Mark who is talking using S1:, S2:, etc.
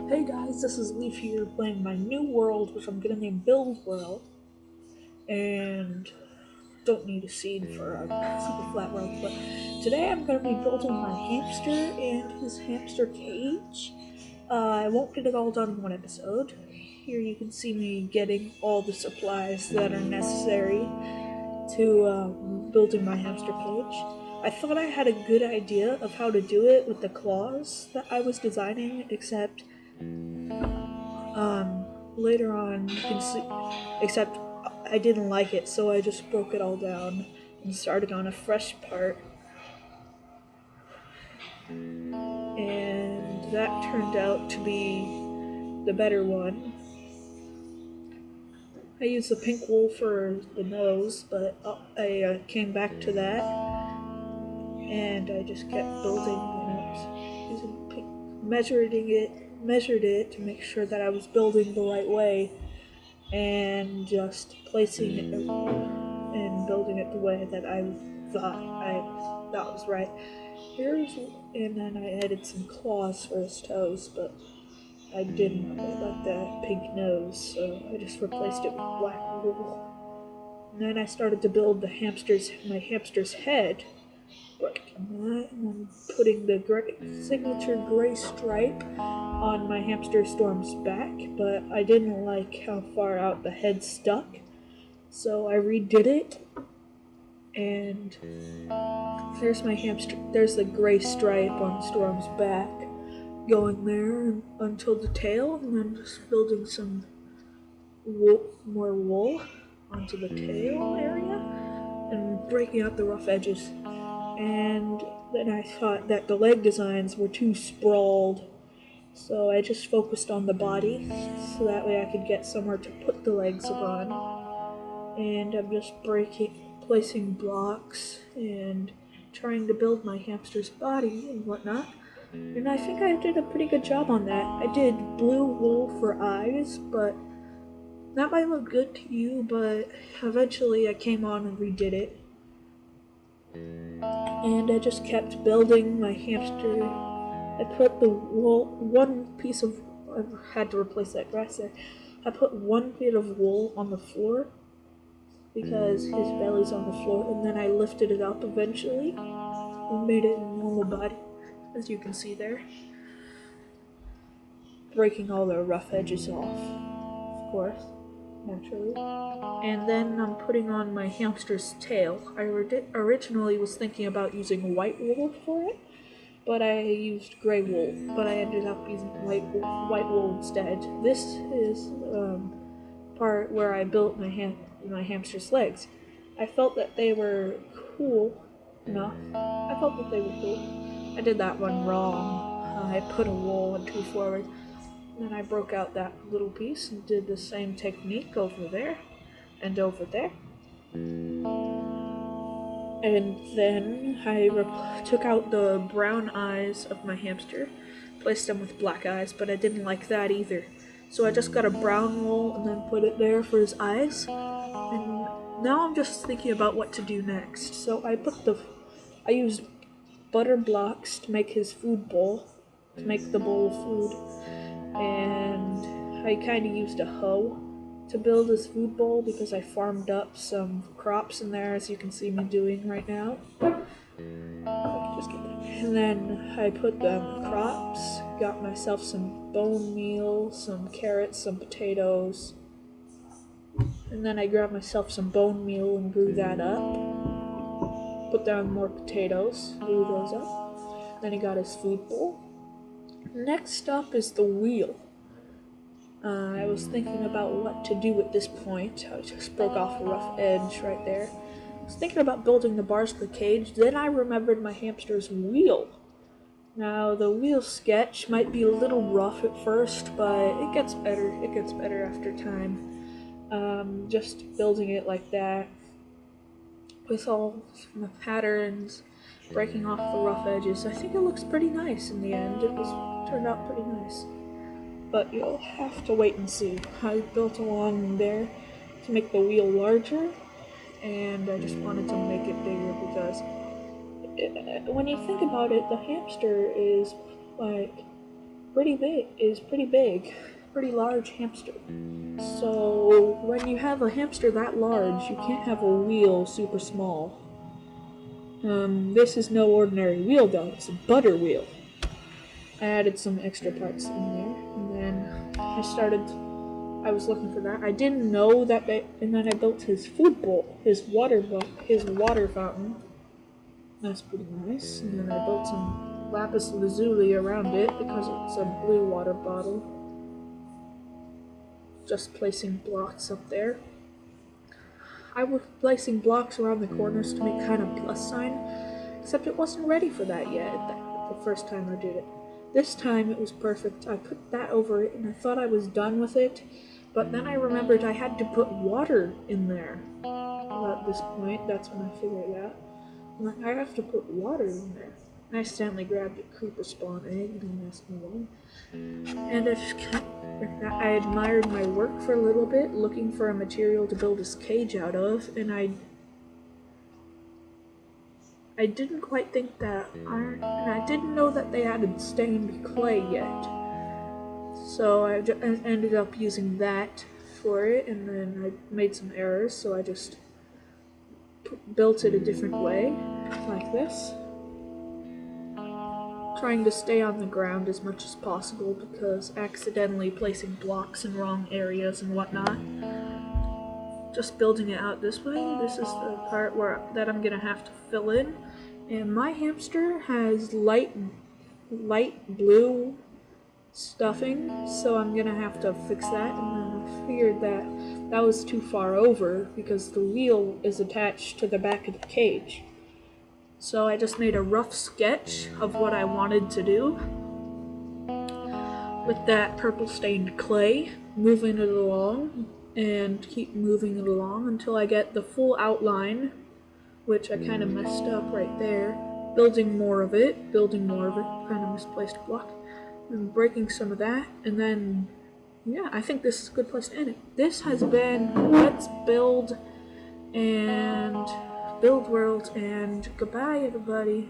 S1: Hey guys, this is Leaf here playing my new world, which I'm gonna name Buildworld. And don't need a seed for a super flat world, but today I'm gonna be building my hamster and his hamster cage. I won't get it all done in one episode. Here you can see me getting all the supplies that are necessary to building my hamster cage. I thought I had a good idea of how to do it with the claws that I was designing, except later on you can see, except I didn't like it, so I just broke it all down and started on a fresh part, and that turned out to be the better one. I used the pink wool for the nose, but I came back to that, and I just kept building it, using pink, measured it to make sure that I was building the right way, and just placing it and building it the way that I thought was right. And then I added some claws for his toes, but I didn't like that pink nose, so I just replaced it with black wool. And then I started to build my hamster's head, and then putting the signature gray stripe on my hamster Storm's back, but I didn't like how far out the head stuck, so I redid it, and there's my hamster. There's the gray stripe on Storm's back going there until the tail, and then just building some more wool onto the tail area and breaking out the rough edges. And then I thought that the leg designs were too sprawled, so I just focused on the body, so that way I could get somewhere to put the legs on. And I'm just placing blocks and trying to build my hamster's body and whatnot. And I think I did a pretty good job on that. I did blue wool for eyes, but that might look good to you, but eventually I came on and redid it. And I just kept building my hamster. I put the wool, one piece of, I had to replace that grass there. I put one bit of wool on the floor because his belly's on the floor, and then I lifted it up eventually and made it a normal body, as you can see there. Breaking all the rough edges off, of course, naturally. And then I'm putting on my hamster's tail. I originally was thinking about using white wool for it, but I used gray wool, but I ended up using white wool instead. This is part where I built my hamster's legs. I felt that they were cool enough. I felt that they were cool. I did that one wrong. I put a wool one too forward. Then I broke out that little piece and did the same technique over there and over there. And then I took out the brown eyes of my hamster, placed them with black eyes, but I didn't like that either. So I just got a brown wool and then put it there for his eyes. And now I'm just thinking about what to do next. So I used butter blocks to make his food bowl, to make the bowl of food. And I kind of used a hoe to build his food bowl because I farmed up some crops in there, as you can see me doing right now. And then I put the crops, got myself some bone meal, some carrots, some potatoes, and then I grabbed myself some bone meal and grew that up. Put down more potatoes, grew those up. Then he got his food bowl. Next up is the wheel. I was thinking about what to do at this point. I just broke off a rough edge right there. I was thinking about building the bars for the cage, then I remembered my hamster's wheel. Now, the wheel sketch might be a little rough at first, but it gets better. It gets better after time. Just building it like that, with all the patterns, breaking off the rough edges. I think it looks pretty nice in the end. Turned out pretty nice. But you'll have to wait and see. I built along there to make the wheel larger, and I just wanted to make it bigger because when you think about it, the hamster is like pretty big, pretty large hamster. So when you have a hamster that large, you can't have a wheel super small. This is no ordinary wheel though, it's a butter wheel. I added some extra parts in there, and then I was looking for that. I didn't know that, and then I built his food bowl, his water fountain. That's pretty nice. And then I built some lapis lazuli around it because it's a blue water bottle. Just placing blocks up there. I was placing blocks around the corners to make kind of plus sign, except it wasn't ready for that yet the first time I did it. This time it was perfect. I put that over it and I thought I was done with it, but then I remembered I had to put water in there. Well, at this point, that's when I figured it out. I'm like, I have to put water in there. I accidentally grabbed a creeper spawn egg, don't ask me why. And I admired my work for a little bit, looking for a material to build this cage out of, and I didn't quite think that iron, and I didn't know that they had stained clay yet. So I ended up using that for it, and then I made some errors, so I just built it a different way, like this. Trying to stay on the ground as much as possible because accidentally placing blocks in wrong areas and whatnot. Just building it out this way. This is the part that I'm gonna have to fill in. And my hamster has light blue stuffing, so I'm gonna have to fix that. And then I figured that was too far over because the wheel is attached to the back of the cage. So I just made a rough sketch of what I wanted to do with that purple stained clay, moving it along and keep moving it along until I get the full outline, which I kind of messed up right there. Building more of it, kind of misplaced a block, and breaking some of that, and then, yeah, I think this is a good place to end it. This has been Let's Build and Buildworld, and goodbye everybody.